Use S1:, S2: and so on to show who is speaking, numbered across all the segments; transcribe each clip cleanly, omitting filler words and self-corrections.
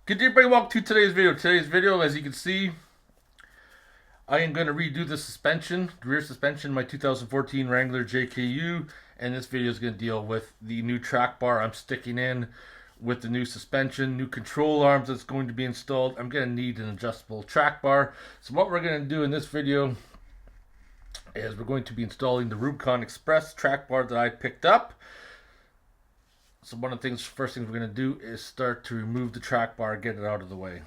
S1: Good day, everybody. Welcome to today's video. Today's video, as you can see, I am going to redo the suspension, the rear suspension, my 2014 Wrangler JK, and this video is going to deal with the new track bar I'm sticking in with the new suspension, new control arms that's going to be installed. I'm going to need an adjustable track bar. So what we're going to do in this video is we're going to be installing the Rubicon Express track bar that I picked up. So one of the first things we're going to do is start to remove the track bar, get it out of the way.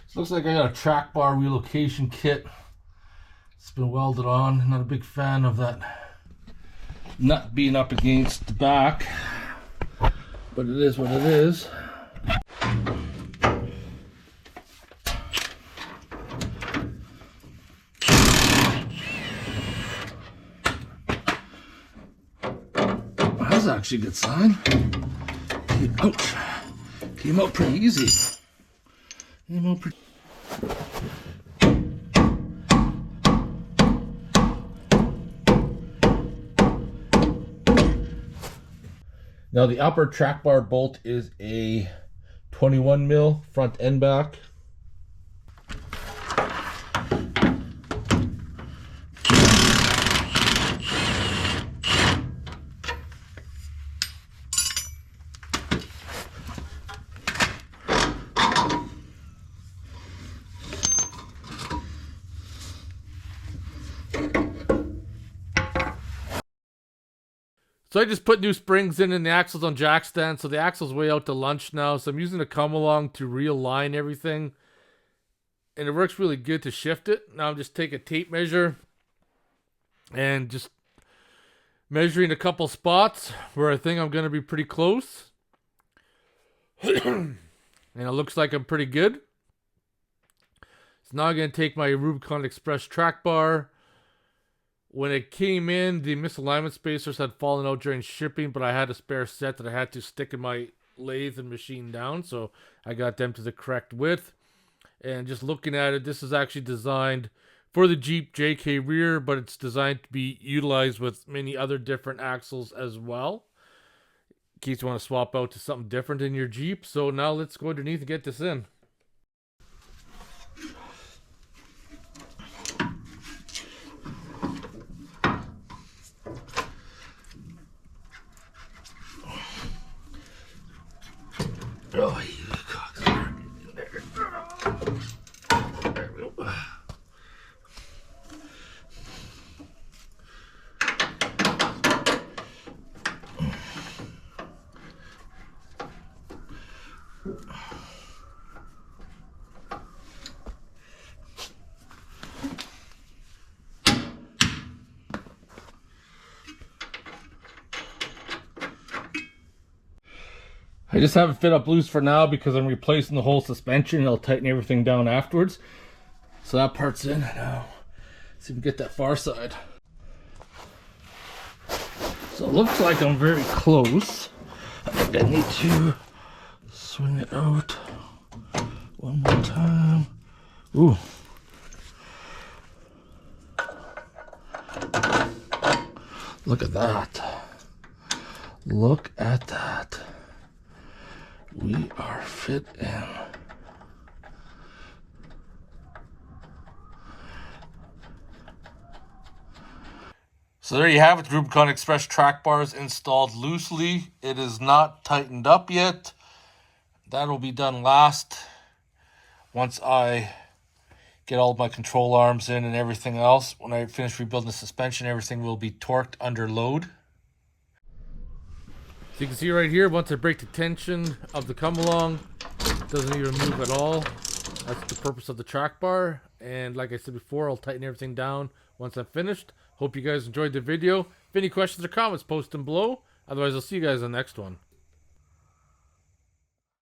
S1: So looks like I got a track bar relocation kit. It's been welded on. Not a big fan of that nut being up against the back, but it is what it is. That's actually a good sign. Ouch. Came out pretty easy. Came out pretty... Now the upper track bar bolt is a 21 mil front and back. So I just put new springs in the axles on jack stand. So the axle's way out to lunch now. So I'm using a come along to realign everything. And it works really good to shift it. Now I'm just taking a tape measure and just measuring a couple spots where I think I'm going to be pretty close. And it looks like I'm pretty good. So now I'm going to take my Rubicon Express track bar. When it came in, the misalignment spacers had fallen out during shipping, but I had a spare set that I had to stick in my lathe and machine down, so I got them to the correct width. And just looking at it, this is actually designed for the Jeep JK rear, but it's designed to be utilized with many other different axles as well, in case you want to swap out to something different in your Jeep. So now let's go underneath and get this in. Oh, you cocksucker. There we go. I just have it fit up loose for now because I'm replacing the whole suspension and I'll tighten everything down afterwards. So that part's in. Now, let's see if we can get that far side. So it looks like I'm very close. I think I need to swing it out one more time. Ooh. Look at that. Look at that. We are fit in. So there you have it, Rubicon Express track bars installed loosely. It is not tightened up yet. That'll be done last. Once I get all of my control arms in and everything else, when I finish rebuilding the suspension, everything will be torqued under load. So you can see right here, once I break the tension of the come along, it doesn't even move at all. That's the purpose of the track bar. And like I said before, I'll tighten everything down once I'm finished. Hope you guys enjoyed the video. If any questions or comments, post them below. Otherwise, I'll see you guys on the next one.